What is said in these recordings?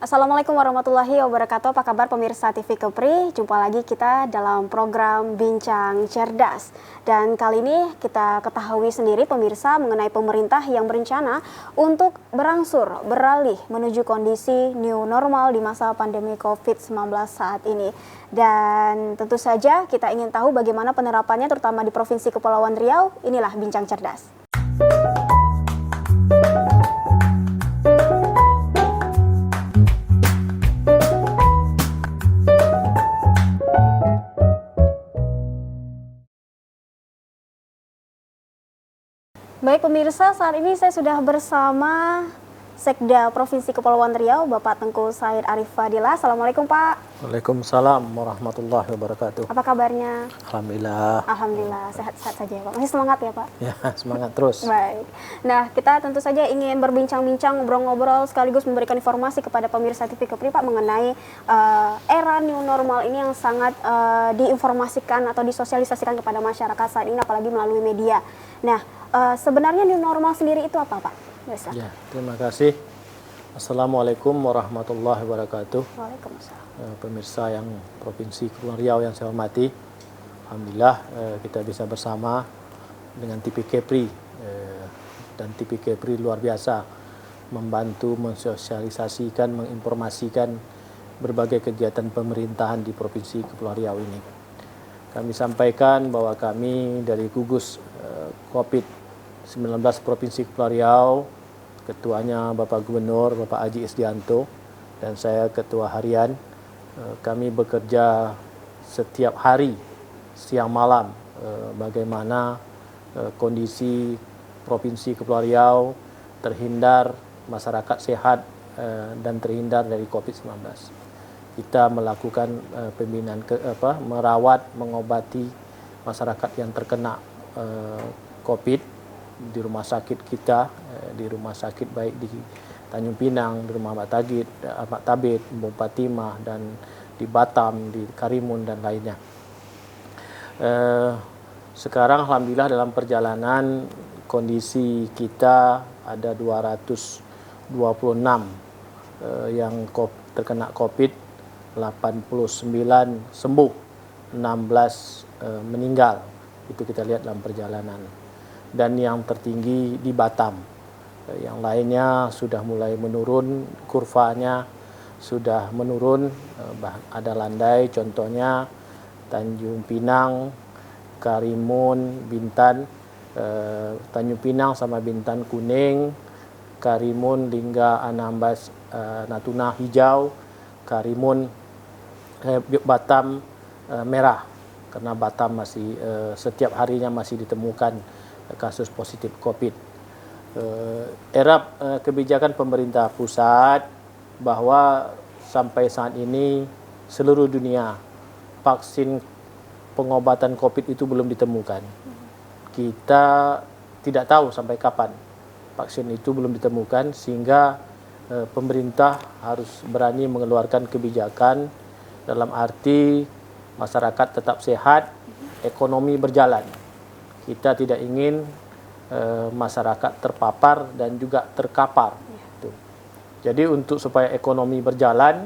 Assalamualaikum warahmatullahi wabarakatuh. Apa kabar pemirsa TV Kepri? Jumpa lagi kita dalam program Bincang Cerdas. Dan kali ini kita ketahui sendiri pemirsa mengenai pemerintah yang berencana untuk berangsur beralih menuju kondisi new normal di masa pandemi COVID-19 saat ini. Dan tentu saja kita ingin tahu bagaimana penerapannya terutama di Provinsi Kepulauan Riau. Inilah Bincang Cerdas. Baik pemirsa, saat ini saya sudah bersama Sekda Provinsi Kepulauan Riau, Bapak Tengku Said Arif Fadila. Assalamualaikum Pak. Waalaikumsalam warahmatullahi wabarakatuh. Apa kabarnya? Alhamdulillah. Alhamdulillah, sehat-sehat saja ya Pak. Masih semangat ya Pak? Ya, semangat terus. Baik. Nah, kita tentu saja ingin berbincang-bincang, ngobrol-ngobrol, sekaligus memberikan informasi kepada pemirsa TV Kepri Pak mengenai era new normal ini yang sangat diinformasikan atau disosialisasikan kepada masyarakat saat ini, apalagi melalui media. Nah, sebenarnya new normal sendiri itu apa Pak? Bisa. Ya, terima kasih. Assalamualaikum warahmatullahi wabarakatuh. Waalaikumsalam. Pemirsa yang Provinsi Kepulauan Riau yang saya hormati, alhamdulillah kita bisa bersama dengan TV Kepri dan TV Kepri luar biasa membantu mensosialisasikan, menginformasikan berbagai kegiatan pemerintahan di Provinsi Kepulauan Riau ini. Kami sampaikan bahwa kami dari gugus COVID-19 Provinsi Kepulauan Riau, ketuanya Bapak Gubernur, Bapak Haji Isdianto, dan saya ketua harian, kami bekerja setiap hari, siang malam, bagaimana kondisi Provinsi Kepulauan Riau terhindar, masyarakat sehat, dan terhindar dari COVID-19. Kita melakukan pembinaan, merawat, mengobati masyarakat yang terkena COVID di rumah sakit kita, di rumah sakit baik di Tanjung Pinang, di rumah Ahmad Tabit, Bung Patimah, dan di Batam, di Karimun, dan lainnya. Sekarang alhamdulillah dalam perjalanan kondisi kita ada 226 yang terkena COVID, 89 sembuh, 16 meninggal. Itu kita lihat dalam perjalanan. Dan yang tertinggi di Batam. Yang lainnya sudah mulai menurun, kurvanya sudah menurun, ada landai, contohnya Tanjung Pinang, Karimun, Bintan, Tanjung Pinang sama Bintan kuning, Karimun, Lingga, Anambas, Natuna hijau, Karimun, Batam merah, karena Batam masih setiap harinya masih ditemukan kasus positif COVID. Era kebijakan pemerintah pusat bahwa sampai saat ini seluruh dunia vaksin pengobatan COVID itu belum ditemukan. Kita tidak tahu sampai kapan vaksin itu belum ditemukan, sehingga pemerintah harus berani mengeluarkan kebijakan dalam arti masyarakat tetap sehat, ekonomi berjalan. Kita tidak ingin masyarakat terpapar dan juga terkapar. Jadi untuk supaya ekonomi berjalan,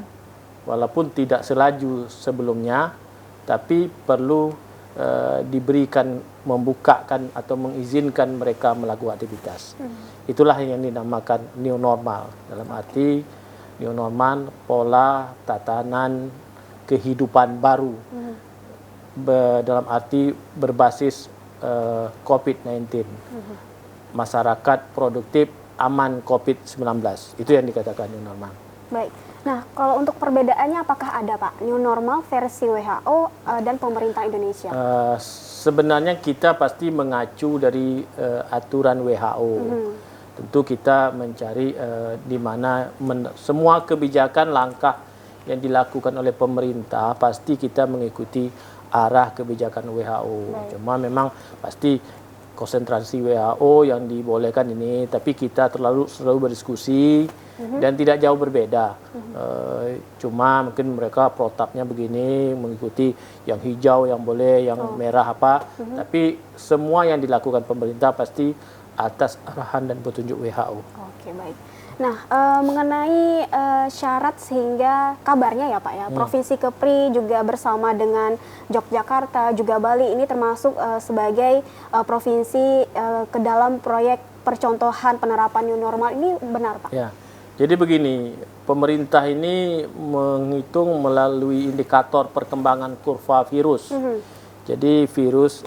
walaupun tidak selaju sebelumnya, tapi perlu diberikan, membukakan atau mengizinkan mereka melakukan aktivitas. Itulah yang dinamakan new normal. Dalam arti new normal, pola tatanan kehidupan baru. Dalam arti berbasis COVID-19. Masyarakat produktif, aman COVID-19. Itu yang dikatakan new normal. Baik. Nah, kalau untuk perbedaannya apakah ada Pak? New normal versi WHO dan pemerintah Indonesia? Sebenarnya kita pasti mengacu dari aturan WHO. Tentu kita mencari di mana semua kebijakan langkah yang dilakukan oleh pemerintah pasti kita mengikuti arah kebijakan WHO. Baik. Cuma memang pasti konsentrasi WHO yang dibolehkan ini, tapi kita selalu berdiskusi dan tidak jauh berbeda. Cuma mungkin mereka protapnya begini, mengikuti yang hijau yang boleh, yang merah apa. Tapi semua yang dilakukan pemerintah pasti atas arahan dan petunjuk WHO. Oke, baik. Nah, mengenai syarat sehingga kabarnya ya Pak ya, Provinsi Kepri juga bersama dengan Yogyakarta juga Bali ini termasuk sebagai provinsi ke dalam proyek percontohan penerapan new normal ini, benar Pak? Ya, jadi begini, pemerintah ini menghitung melalui indikator perkembangan kurva virus. Jadi virus,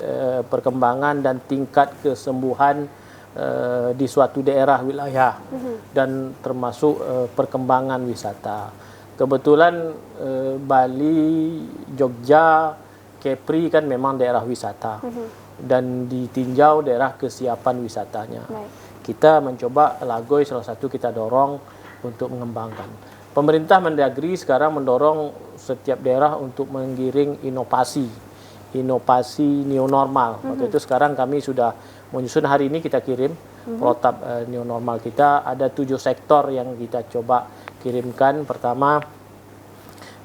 perkembangan dan tingkat kesembuhan di suatu daerah wilayah dan termasuk perkembangan wisata. Kebetulan Bali, Jogja, Kepri kan memang daerah wisata dan ditinjau daerah kesiapan wisatanya. Kita mencoba Lagoy salah satu kita dorong untuk mengembangkan. Pemerintah Mendagri sekarang mendorong setiap daerah untuk menggiring inovasi new normal. Waktu itu sekarang kami sudah menyusun, hari ini kita kirim protap new normal kita. Ada 7 sektor yang kita coba kirimkan. Pertama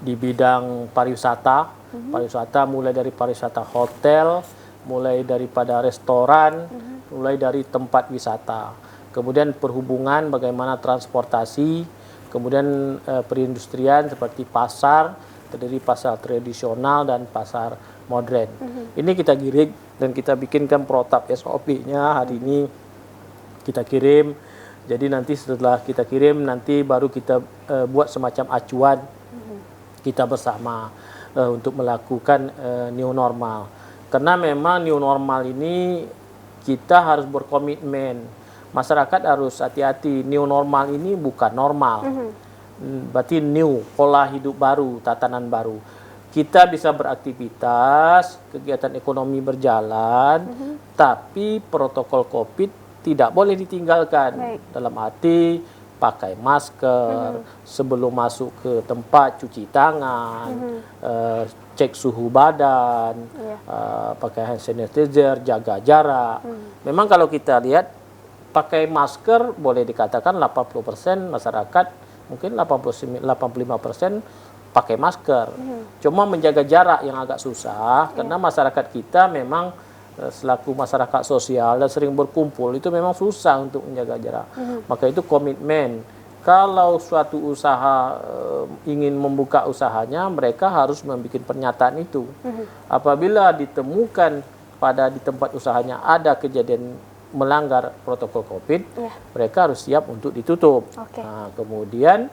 di bidang pariwisata. Pariwisata mulai dari pariwisata hotel, mulai daripada restoran, mulai dari tempat wisata. Kemudian perhubungan, bagaimana transportasi, kemudian perindustrian seperti pasar, terdiri pasar tradisional dan pasar modern. Ini kita giring dan kita bikinkan protap SOP-nya hari ini kita kirim. Jadi nanti setelah kita kirim, nanti baru kita buat semacam acuan kita bersama untuk melakukan new normal. Karena memang new normal ini kita harus berkomitmen. Masyarakat harus hati-hati, new normal ini bukan normal. Berarti new, pola hidup baru, tatanan baru. Kita bisa beraktivitas, kegiatan ekonomi berjalan, tapi protokol COVID tidak boleh ditinggalkan. Dalam arti pakai masker, sebelum masuk ke tempat cuci tangan, cek suhu badan, pakai hand sanitizer, jaga jarak. Memang kalau kita lihat pakai masker boleh dikatakan 80% masyarakat, mungkin 85% pakai masker. Cuma menjaga jarak yang agak susah karena masyarakat kita memang selaku masyarakat sosial dan sering berkumpul itu memang susah untuk menjaga jarak. Maka itu komitmen. Kalau suatu usaha ingin membuka usahanya, mereka harus membuat pernyataan itu. Apabila ditemukan di tempat usahanya ada kejadian melanggar protokol COVID, mereka harus siap untuk ditutup. Nah, kemudian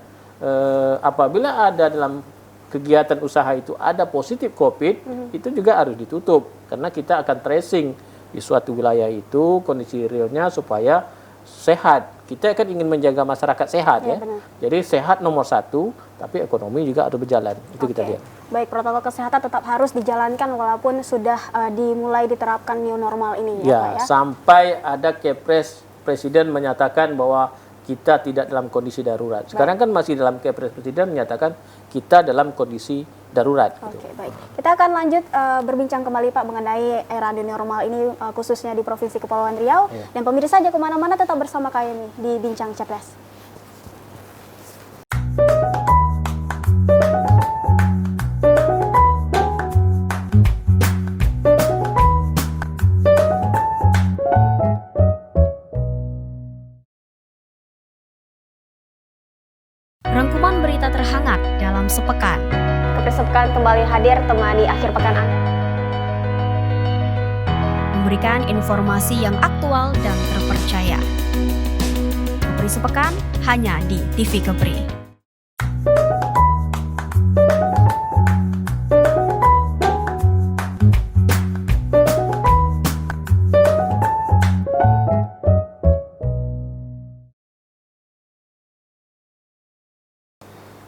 apabila ada dalam kegiatan usaha itu ada positif COVID, itu juga harus ditutup. Karena kita akan tracing di suatu wilayah itu kondisi realnya supaya sehat. Kita kan ingin menjaga masyarakat sehat ya. Jadi sehat nomor 1, tapi ekonomi juga harus berjalan. Itu kita lihat. Baik, protokol kesehatan tetap harus dijalankan walaupun sudah dimulai diterapkan new normal ini ya, Pak ya. Sampai ada Kepres Presiden menyatakan bahwa kita tidak dalam kondisi darurat. Sekarang kan masih dalam Kepres Presiden menyatakan kita dalam kondisi darurat. Oke, baik. Kita akan lanjut berbincang kembali Pak mengenai era new normal ini khususnya di Provinsi Kepulauan Riau. Dan pemirsa aja kemana-mana tetap bersama kami di Bincang Cerdas. Rangkuman berita terhangat dalam sepekan. Sepekan kembali hadir temani akhir pekan memberikan informasi yang aktual dan terpercaya. Kepri Sepekan hanya di TV Kepri.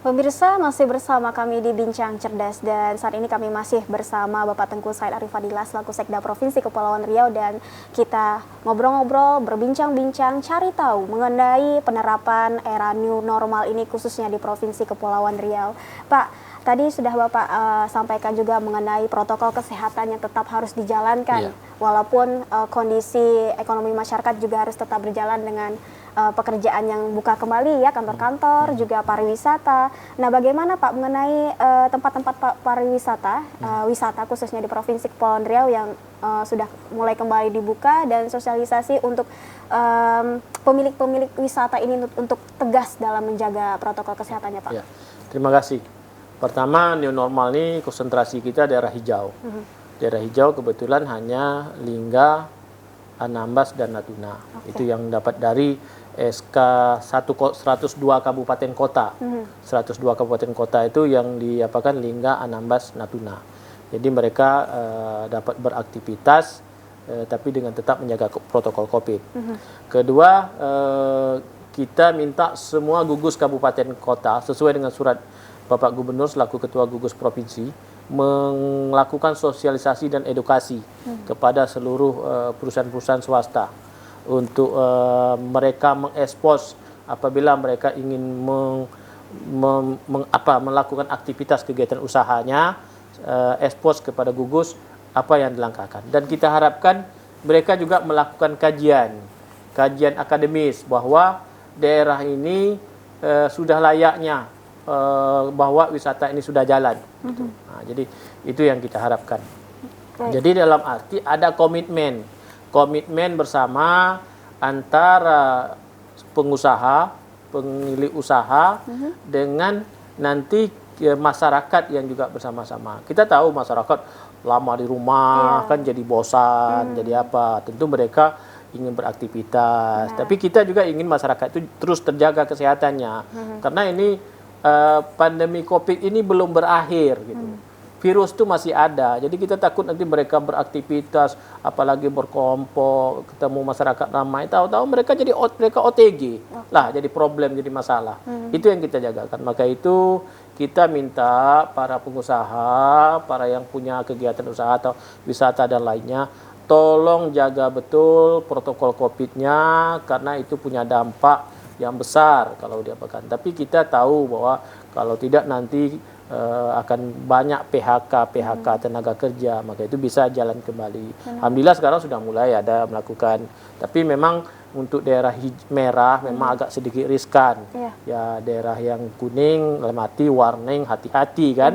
Pemirsa masih bersama kami di Bincang Cerdas dan saat ini kami masih bersama Bapak Tengku Said Arif Fadilah selaku Sekda Provinsi Kepulauan Riau dan kita ngobrol-ngobrol, berbincang-bincang, cari tahu mengenai penerapan era new normal ini khususnya di Provinsi Kepulauan Riau. Pak, tadi sudah Bapak sampaikan juga mengenai protokol kesehatan yang tetap harus dijalankan walaupun kondisi ekonomi masyarakat juga harus tetap berjalan dengan pekerjaan yang buka kembali ya, kantor-kantor, juga pariwisata. Nah, bagaimana Pak mengenai tempat-tempat pariwisata, wisata khususnya di Provinsi Kepulauan Riau yang sudah mulai kembali dibuka, dan sosialisasi untuk pemilik-pemilik wisata ini untuk tegas dalam menjaga protokol kesehatannya, Pak? Ya, terima kasih. Pertama, new normal ini konsentrasi kita daerah hijau. Daerah hijau kebetulan hanya Lingga, Anambas, dan Natuna. Itu yang dapat dari SK 102 kabupaten kota. 102 kabupaten kota itu yang diapakan Lingga, Anambas, Natuna. Jadi mereka dapat beraktivitas tapi dengan tetap menjaga protokol COVID. Kedua, kita minta semua gugus kabupaten kota sesuai dengan surat Bapak Gubernur selaku Ketua Gugus Provinsi melakukan sosialisasi dan edukasi kepada seluruh perusahaan-perusahaan swasta untuk mereka mengekspos apabila mereka ingin melakukan aktivitas kegiatan usahanya, ekspos kepada gugus apa yang dilangkahkan. Dan kita harapkan mereka juga melakukan kajian akademis bahwa daerah ini sudah layaknya bahwa wisata ini sudah jalan. Gitu. Nah, jadi itu yang kita harapkan. Jadi dalam arti ada komitmen bersama antara pengusaha, pemilik usaha dengan nanti masyarakat yang juga bersama-sama. Kita tahu masyarakat lama di rumah kan jadi bosan, jadi apa? Tentu mereka ingin beraktivitas. Tapi kita juga ingin masyarakat itu terus terjaga kesehatannya. Karena ini pandemi COVID ini belum berakhir gitu. Virus itu masih ada. Jadi kita takut nanti mereka beraktivitas, apalagi berkelompok, ketemu masyarakat ramai, tahu-tahu mereka OTG. Lah jadi problem, jadi masalah. Itu yang kita jagakan. Maka itu kita minta para pengusaha, para yang punya kegiatan usaha atau wisata dan lainnya, tolong jaga betul protokol COVID-nya karena itu punya dampak yang besar kalau diapakan. Tapi kita tahu bahwa kalau tidak nanti akan banyak PHK tenaga kerja, maka itu bisa jalan kembali. Alhamdulillah sekarang sudah mulai ada melakukan. Tapi memang untuk daerah merah memang agak sedikit riskan. Ya daerah yang kuning, mati warning, hati-hati kan.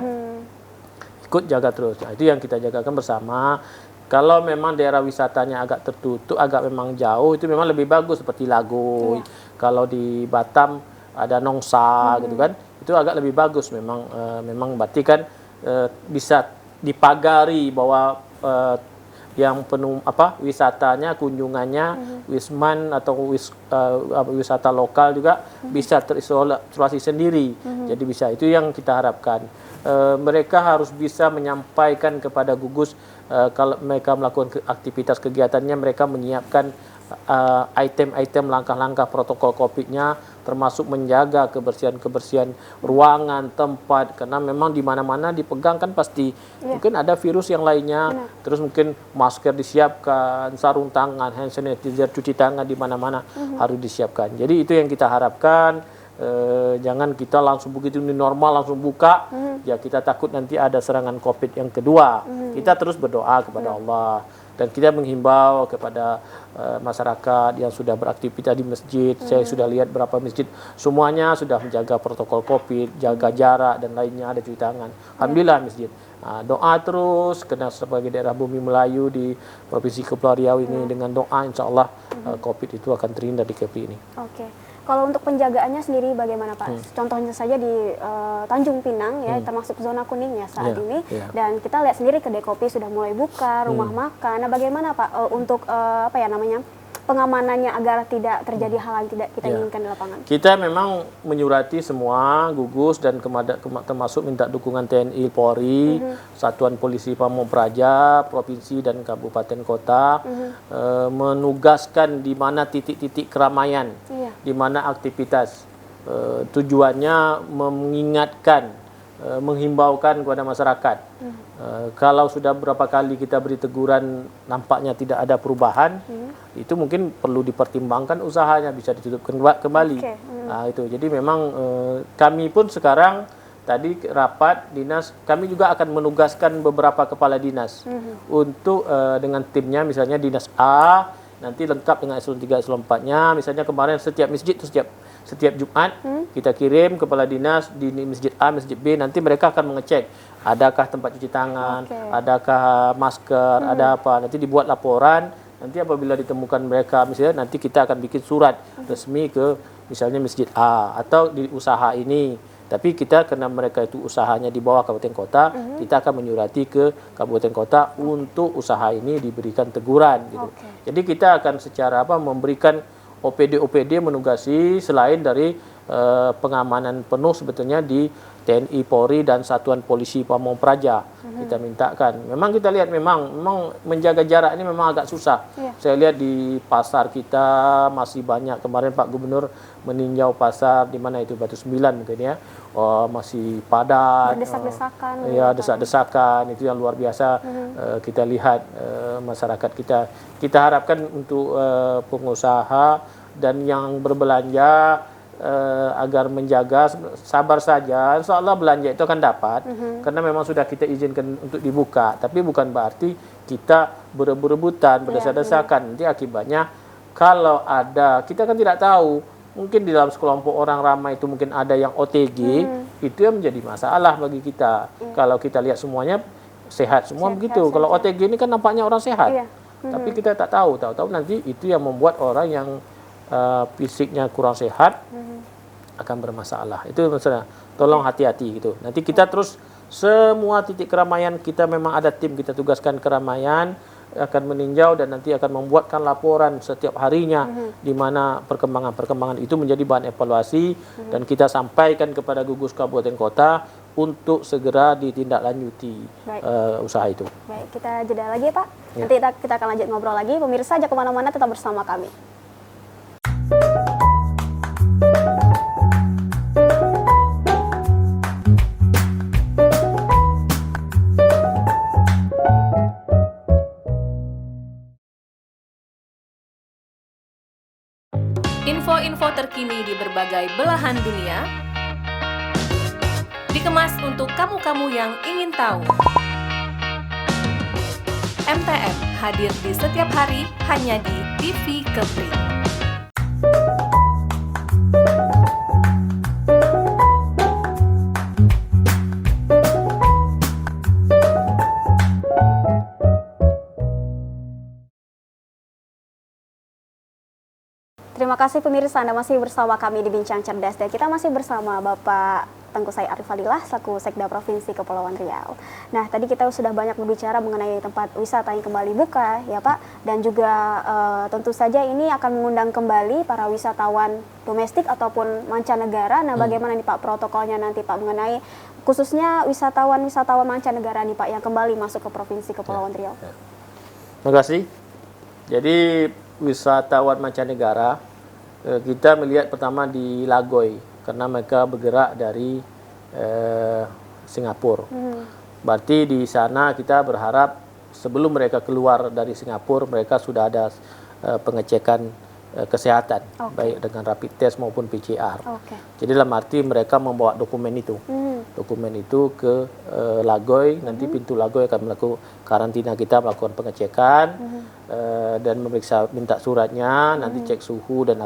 Ikut jaga terus. Nah, itu yang kita jagakan bersama. Kalau memang daerah wisatanya agak tertutup, agak memang jauh, itu memang lebih bagus seperti Lagoy. Kalau di Batam ada Nongsa gitu kan, itu agak lebih bagus memang berarti kan bisa dipagari bahwa yang penuh wisatanya, kunjungannya, wisman atau wisata lokal juga bisa terisolasi sendiri. Jadi bisa, itu yang kita harapkan. Mereka harus bisa menyampaikan kepada gugus kalau mereka melakukan aktivitas kegiatannya, mereka menyiapkan item-item langkah-langkah protokol COVID-nya, termasuk menjaga kebersihan ruangan, tempat, karena memang di mana-mana dipegang kan pasti mungkin ada virus yang lainnya. Terus mungkin masker disiapkan, sarung tangan, hand sanitizer, cuci tangan di mana-mana harus disiapkan. Jadi itu yang kita harapkan. Jangan kita langsung begitu ini normal langsung buka, ya kita takut nanti ada serangan COVID yang kedua. Kita terus berdoa kepada Allah, dan kita menghimbau kepada masyarakat yang sudah beraktivitas di masjid. Saya sudah lihat berapa masjid semuanya sudah menjaga protokol COVID, jaga jarak dan lainnya, ada cuci tangan. Alhamdulillah masjid. Doa terus, karena sebagai daerah bumi Melayu di Provinsi Kepulauan Riau ini, dengan doa insya Allah COVID itu akan terhindar di Kepri ini. Kalau untuk penjagaannya sendiri bagaimana Pak? Contohnya saja di Tanjung Pinang ya, termasuk zona kuning ya saat ini. Dan kita lihat sendiri kedai kopi sudah mulai buka, rumah makan. Nah, bagaimana Pak untuk pengamanannya agar tidak terjadi hal yang tidak kita inginkan di lapangan? Kita memang menyurati semua gugus dan termasuk minta dukungan TNI, Polri, Satuan Polisi Pamong Praja, provinsi dan kabupaten kota, menugaskan di mana titik-titik keramaian, di mana aktivitas. Tujuannya mengingatkan, menghimbaukan kepada masyarakat. Kalau sudah berapa kali kita beri teguran nampaknya tidak ada perubahan, itu mungkin perlu dipertimbangkan usahanya, bisa ditutup kembali. Nah, itu. Jadi memang kami pun sekarang tadi rapat dinas, kami juga akan menugaskan beberapa kepala dinas untuk dengan timnya, misalnya dinas A nanti lengkap dengan eselon 3, eselon 4-nya. Misalnya kemarin setiap masjid itu setiap Jumat kita kirim kepala dinas di masjid A, masjid B, nanti mereka akan mengecek adakah tempat cuci tangan, adakah masker, ada apa. Nanti dibuat laporan, nanti apabila ditemukan mereka misalnya nanti kita akan bikin surat resmi ke misalnya masjid A atau di usaha ini. Tapi kita karena mereka itu usahanya di bawah kabupaten kota, kita akan menyurati ke kabupaten kota untuk usaha ini diberikan teguran gitu. Jadi kita akan secara memberikan OPD menugasi selain dari pengamanan penuh sebetulnya di TNI, Polri dan Satuan Polisi Pamong Praja. Kita mintakan. Memang kita lihat memang menjaga jarak ini memang agak susah. Saya lihat di pasar kita masih banyak. Kemarin Pak Gubernur meninjau pasar di mana itu Batu 9 mungkin ya. Masih padat. Berdesak-desakan. Ya, desak-desakan itu yang luar biasa. Kita lihat masyarakat kita. Kita harapkan untuk pengusaha dan yang berbelanja agar menjaga, sabar saja, insya Allah belanja itu akan dapat karena memang sudah kita izinkan untuk dibuka, tapi bukan berarti kita berebut-rebutan, berdesak-desakan. Nanti akibatnya kalau ada, kita kan tidak tahu, mungkin di dalam sekelompok orang ramai itu mungkin ada yang OTG, itu yang menjadi masalah bagi kita. Kalau kita lihat semuanya sehat semua begitu. Kalau OTG ini kan nampaknya orang sehat, tapi kita tak tahu nanti itu yang membuat orang yang fisiknya kurang sehat akan bermasalah. Itu maksudnya tolong hati-hati gitu. Nanti kita terus semua titik keramaian kita memang ada tim kita tugaskan keramaian akan meninjau dan nanti akan membuatkan laporan setiap harinya di mana perkembangan itu menjadi bahan evaluasi dan kita sampaikan kepada gugus kabupaten kota untuk segera ditindaklanjuti usaha itu. Baik, kita jeda lagi ya Pak. Nanti kita akan lanjut ngobrol lagi. Pemirsa jangan kemana-mana, tetap bersama kami. Info-info terkini di berbagai belahan dunia dikemas untuk kamu-kamu yang ingin tahu. MTM hadir di setiap hari hanya di TV Kepri. Terima kasih pemirsa, Anda masih bersama kami di Bincang Cerdas dan kita masih bersama Bapak Tengku Said Arif Fadilah selaku Sekda Provinsi Kepulauan Riau. Nah, tadi kita sudah banyak berbicara mengenai tempat wisata yang kembali buka ya Pak, dan juga tentu saja ini akan mengundang kembali para wisatawan domestik ataupun mancanegara. Nah, bagaimana nih Pak protokolnya nanti Pak mengenai khususnya wisatawan mancanegara nih Pak yang kembali masuk ke Provinsi Kepulauan Riau? Terima kasih. Jadi wisatawan mancanegara kita melihat pertama di Lagoy karena mereka bergerak dari Singapura. Berarti di sana kita berharap sebelum mereka keluar dari Singapura mereka sudah ada pengecekan kesehatan baik dengan rapid test maupun PCR. Jadi dalam arti mereka membawa dokumen itu. Dokumen itu ke Lagoy, nanti pintu Lagoy akan melakukan karantina, kita melakukan pengecekan dan memeriksa, minta suratnya, nanti cek suhu dan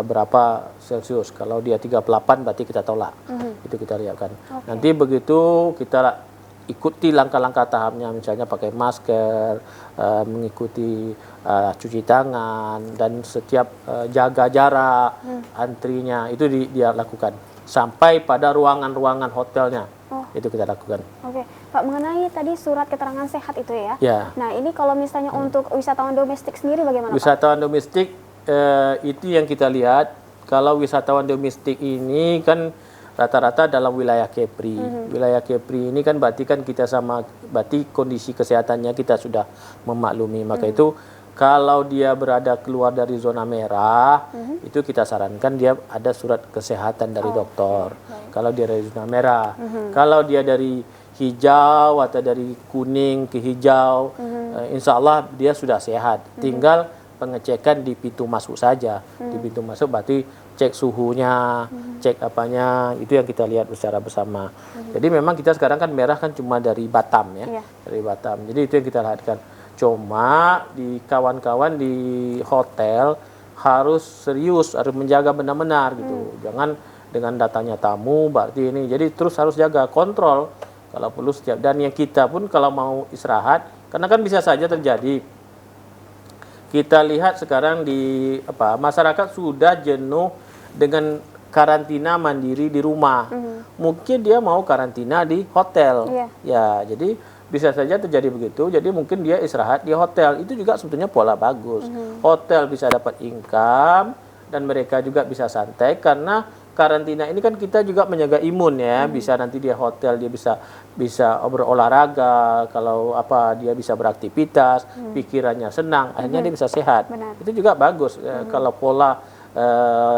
berapa Celsius. Kalau dia 38 berarti kita tolak. Itu kita lihatkan. Nanti begitu kita ikuti langkah-langkah tahapnya, misalnya pakai masker, mengikuti cuci tangan dan setiap jaga jarak, antrinya itu dia lakukan sampai pada ruangan-ruangan hotelnya. Itu kita lakukan. Pak, mengenai tadi surat keterangan sehat itu ya. Nah, ini kalau misalnya untuk wisatawan domestik sendiri bagaimana Pak? Wisatawan domestik itu yang kita lihat. Kalau wisatawan domestik ini kan rata-rata dalam wilayah Kepri. Wilayah Kepri ini kan berarti kita berarti kondisi kesehatannya kita sudah memaklumi. Maka itu kalau dia berada keluar dari zona merah, itu kita sarankan dia ada surat kesehatan dari dokter. Kalau dia dari zona merah, kalau dia dari hijau atau dari kuning ke hijau, insya Allah dia sudah sehat. Tinggal pengecekan di pintu masuk saja. Di pintu masuk berarti cek suhunya, cek apanya, itu yang kita lihat secara bersama. Jadi memang kita sekarang kan merah kan cuma dari Batam ya, dari Batam. Jadi itu yang kita lihatkan. Cuma di kawan-kawan di hotel harus serius, harus menjaga benar-benar gitu. Jangan dengan datanya tamu berarti ini. Jadi terus harus jaga kontrol kalau perlu setiap, dan yang kita pun kalau mau istirahat, karena kan bisa saja terjadi. Kita lihat sekarang di masyarakat sudah jenuh dengan karantina mandiri di rumah. Mungkin dia mau karantina di hotel. Ya, jadi bisa saja terjadi begitu. Jadi mungkin dia istirahat di hotel. Itu juga sebetulnya pola bagus. Hotel bisa dapat income dan mereka juga bisa santai karena karantina ini kan kita juga menjaga imun ya. Bisa nanti dia hotel dia bisa berolahraga, kalau dia bisa beraktivitas, pikirannya senang, akhirnya dia bisa sehat. Itu juga bagus. Kalau pola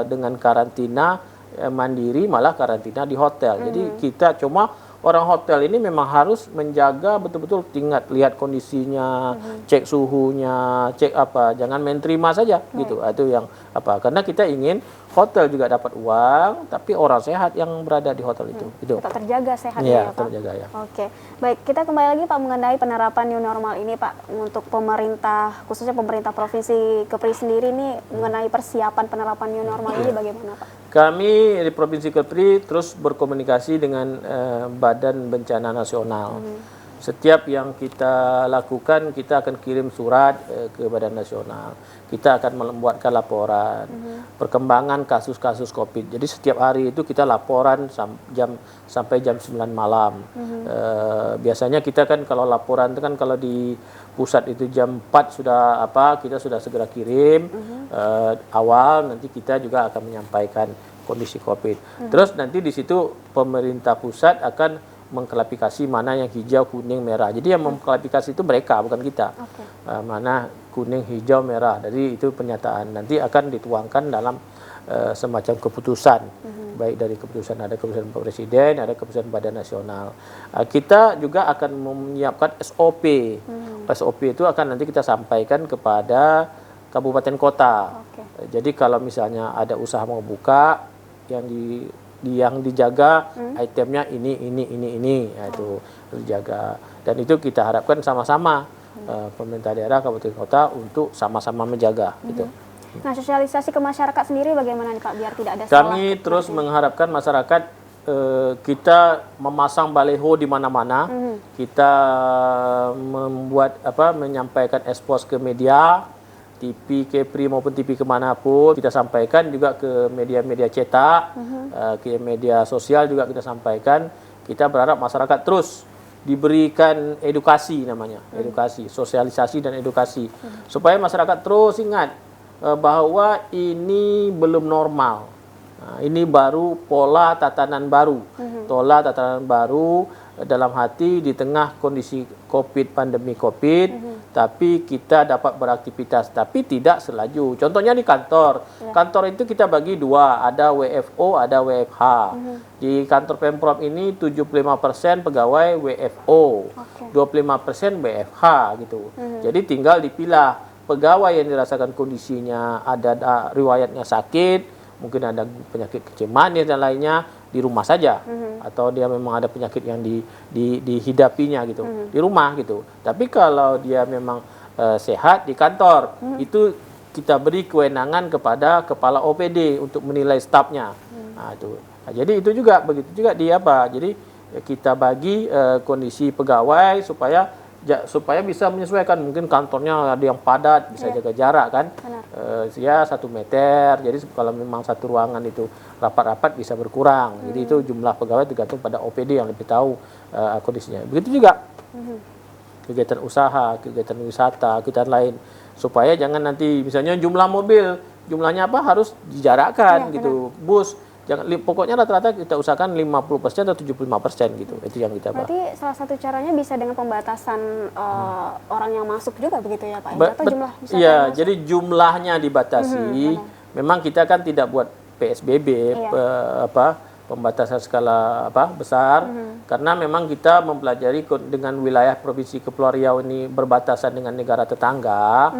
dengan karantina mandiri malah karantina di hotel. Jadi kita cuma orang hotel ini memang harus menjaga betul-betul, lihat kondisinya, cek suhunya, cek jangan main terima saja gitu. Itu yang karena kita ingin hotel juga dapat uang, tapi orang sehat yang berada di hotel itu. Tetap terjaga sehatnya ya, Pak. Terjaga ya. Oke, baik, kita kembali lagi Pak mengenai penerapan new normal ini Pak, untuk pemerintah, khususnya pemerintah Provinsi Kepri sendiri nih, mengenai persiapan penerapan new normal ini bagaimana Pak? Kami di Provinsi Kepri terus berkomunikasi dengan Badan Bencana Nasional. Setiap yang kita lakukan, kita akan kirim surat ke Badan Nasional. Kita akan membuatkan laporan perkembangan kasus-kasus COVID. Jadi setiap hari itu kita laporan sampai jam 9 malam. Biasanya kita kan kalau laporan itu kan kalau di pusat itu jam 4 sudah kita sudah segera kirim awal, nanti kita juga akan menyampaikan kondisi COVID. Terus nanti di situ pemerintah pusat akan mengklasifikasi mana yang hijau, kuning, merah. Jadi yang mengklasifikasi itu mereka, bukan kita. Mana kuning, hijau, merah. Jadi itu pernyataan. Nanti akan dituangkan dalam semacam keputusan. Baik dari keputusan, ada keputusan Presiden, ada keputusan Badan Nasional. Kita juga akan menyiapkan SOP. SOP itu akan nanti kita sampaikan kepada kabupaten kota. Jadi kalau misalnya ada usaha mau buka, yang dijaga itemnya ini ya, itu dijaga, dan itu kita harapkan sama-sama pemerintah daerah, kabupaten kota untuk sama-sama menjaga gitu. Nah, sosialisasi ke masyarakat sendiri bagaimana nih Pak biar tidak ada salah? Kami terus mengharapkan masyarakat, kita memasang baliho di mana-mana, kita menyampaikan ekspos ke media, TV Kepri maupun TV kemanapun, kita sampaikan juga ke media-media cetak, ke media sosial juga kita sampaikan. Kita berharap masyarakat terus diberikan edukasi namanya, edukasi, sosialisasi dan edukasi, supaya masyarakat terus ingat bahwa ini belum normal. Nah, ini baru pola tatanan baru, dalam hati di tengah kondisi pandemi COVID, tapi kita dapat beraktivitas, tapi tidak selaju. Contohnya di kantor, kantor itu kita bagi dua, ada WFO, ada WFH. Di kantor Pemprov ini 75% pegawai WFO, 25% WFH gitu. Jadi tinggal dipilah pegawai yang dirasakan kondisinya ada riwayatnya sakit, mungkin ada penyakit kencing manis dan lainnya, di rumah saja, atau dia memang ada penyakit yang dihidapinya gitu, di rumah gitu. Tapi kalau dia memang sehat di kantor, itu kita beri kewenangan kepada kepala OPD untuk menilai stafnya. Nah, itu. Nah, jadi itu juga begitu juga jadi kita bagi kondisi pegawai supaya bisa menyesuaikan. Mungkin kantornya ada yang padat, bisa jaga jarak kan, ya 1 meter. Jadi kalau memang satu ruangan itu rapat-rapat bisa berkurang. Jadi itu jumlah pegawai tergantung pada OPD yang lebih tahu kondisinya. Begitu juga kegiatan usaha, kegiatan wisata, kegiatan lain, supaya jangan nanti misalnya jumlah mobil, jumlahnya harus dijarakkan gitu. Bus pokoknya rata-rata kita usahakan 50% atau 75% gitu. Itu yang kita bahas. Berarti salah satu caranya bisa dengan pembatasan orang yang masuk juga begitu ya Pak? Atau jumlah iya, jadi jumlahnya dibatasi. Memang kita kan tidak buat PSBB, pembatasan skala besar, karena memang kita mempelajari dengan wilayah Provinsi Kepulauan Riau ini berbatasan dengan negara tetangga.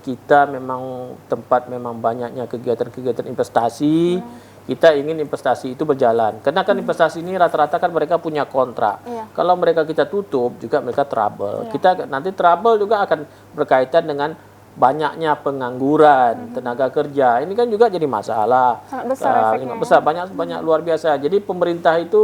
Kita memang tempat memang banyaknya kegiatan-kegiatan investasi. kita ingin investasi itu berjalan. Karena kan investasi ini rata-rata kan mereka punya kontrak. Kalau mereka kita tutup juga mereka trouble. Kita nanti trouble juga akan berkaitan dengan banyaknya pengangguran, tenaga kerja. Ini kan juga jadi masalah. Sangat besar efeknya. Besar, banyak luar biasa. Jadi pemerintah itu,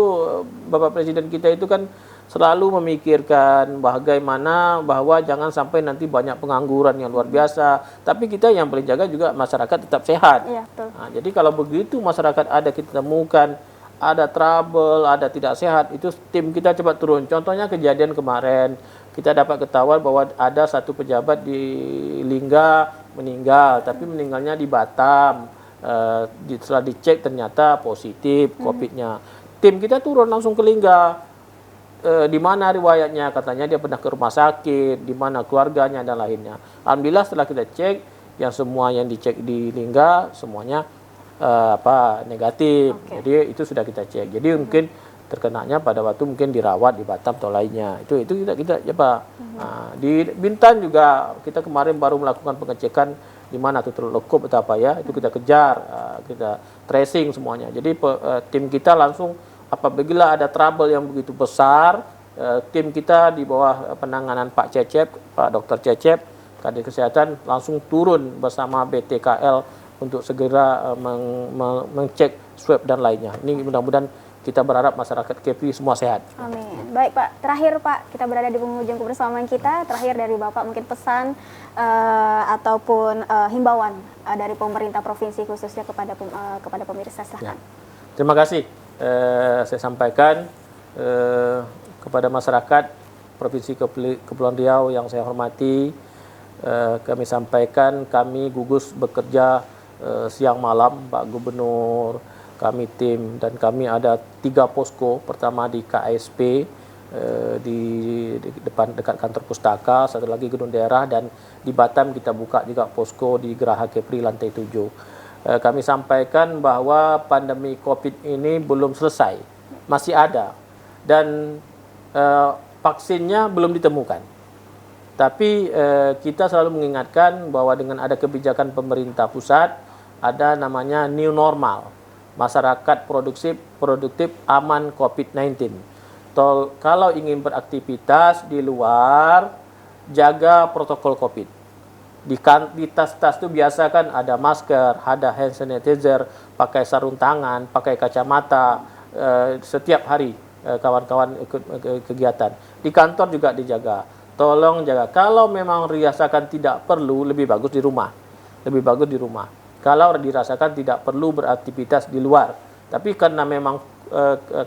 Bapak Presiden kita itu kan selalu memikirkan bagaimana bahwa jangan sampai nanti banyak pengangguran yang luar biasa. Tapi kita yang paling jaga juga masyarakat tetap sehat. Betul. Nah, jadi kalau begitu masyarakat ada kita temukan, ada trouble, ada tidak sehat, itu tim kita cepat turun. Contohnya kejadian kemarin, kita dapat ketahuan bahwa ada satu pejabat di Lingga meninggal, tapi meninggalnya di Batam. Setelah dicek ternyata positif COVID-nya. Tim kita turun langsung ke Lingga. Di mana riwayatnya, katanya dia pernah ke rumah sakit, di mana keluarganya dan lainnya. Alhamdulillah setelah kita cek, yang semua yang dicek di Lingga semuanya negatif. Jadi itu sudah kita cek. Jadi mungkin terkenanya pada waktu mungkin dirawat di Batam atau lainnya. Itu kita ya Pak. Nah, di Bintan juga kita kemarin baru melakukan pengecekan di mana tuh terlekup atau apa ya. Itu kita kejar, kita tracing semuanya. Jadi tim kita langsung apabila ada trouble yang begitu besar, tim kita di bawah penanganan Pak Cecep, Pak Dr. Cecep, Kadin Kesehatan langsung turun bersama BTKL untuk segera mengcek swab dan lainnya. Ini mudah-mudahan kita berharap masyarakat Kepri semua sehat. Amin. Baik Pak, terakhir Pak, kita berada di penghujung kebersamaan kita. Terakhir dari Bapak mungkin pesan ataupun himbauan dari pemerintah provinsi khususnya kepada pemirsa, silahkan. Ya. Terima kasih. Saya sampaikan kepada masyarakat Provinsi Kepulauan Riau yang saya hormati, kami sampaikan kami gugus bekerja siang malam, Pak Gubernur, kami tim, dan kami ada 3 posko. Pertama di KSP di depan dekat kantor pustaka, satu lagi gedung daerah, dan di Batam kita buka juga posko di Geraha Kepri lantai 7. Kami sampaikan bahwa pandemi COVID ini belum selesai, masih ada, dan vaksinnya belum ditemukan. Tapi kita selalu mengingatkan bahwa dengan ada kebijakan pemerintah pusat, ada namanya new normal, masyarakat produktif aman COVID-19. Kalau ingin beraktivitas di luar, jaga protokol COVID. Di tas-tas itu biasa kan ada masker, ada hand sanitizer, pakai sarung tangan, pakai kacamata, setiap hari kawan-kawan ikut kegiatan. Di kantor juga dijaga. Tolong jaga. Kalau memang dirasakan tidak perlu, lebih bagus di rumah. Lebih bagus di rumah. Kalau dirasakan tidak perlu beraktivitas di luar. Tapi karena memang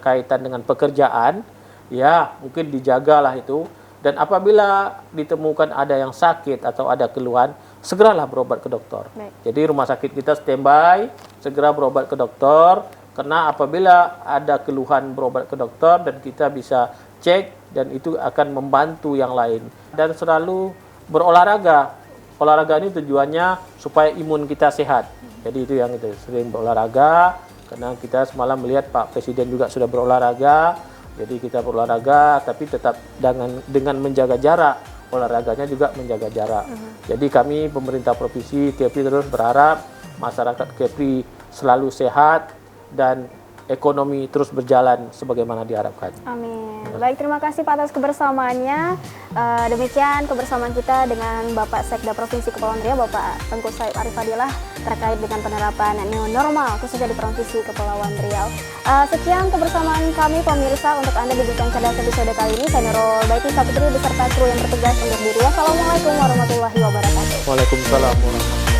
kaitan dengan pekerjaan, ya mungkin dijagalah itu. Dan apabila ditemukan ada yang sakit atau ada keluhan, segeralah berobat ke dokter. Jadi rumah sakit kita standby, segera berobat ke dokter. Karena apabila ada keluhan berobat ke dokter dan kita bisa cek, dan itu akan membantu yang lain. Dan selalu berolahraga. Olahraga ini tujuannya supaya imun kita sehat. Jadi itu yang itu, sering berolahraga. Karena kita semalam melihat Pak Presiden juga sudah berolahraga. Jadi kita berolahraga tapi tetap dengan menjaga jarak. Olahraganya juga menjaga jarak. Jadi kami pemerintah Provinsi Kepri terus berharap masyarakat Kepri selalu sehat dan ekonomi terus berjalan sebagaimana diharapkan. Amin. Baik, terima kasih Pak atas kebersamaannya. Demikian kebersamaan kita dengan Bapak Sekda Provinsi Kepulauan Riau, Bapak Tengku Said Arif Fadilah, terkait dengan penerapan new normal khususnya di Provinsi Kepulauan Riau. Sekian kebersamaan kami pemirsa untuk Anda di Bincang Cerdas episode kali ini. Saya Nurul Baiti Saputri beserta kru yang bertugas undur diri. Wassalamualaikum warahmatullahi wabarakatuh. Waalaikumsalam warahmatullahi wabarakatuh.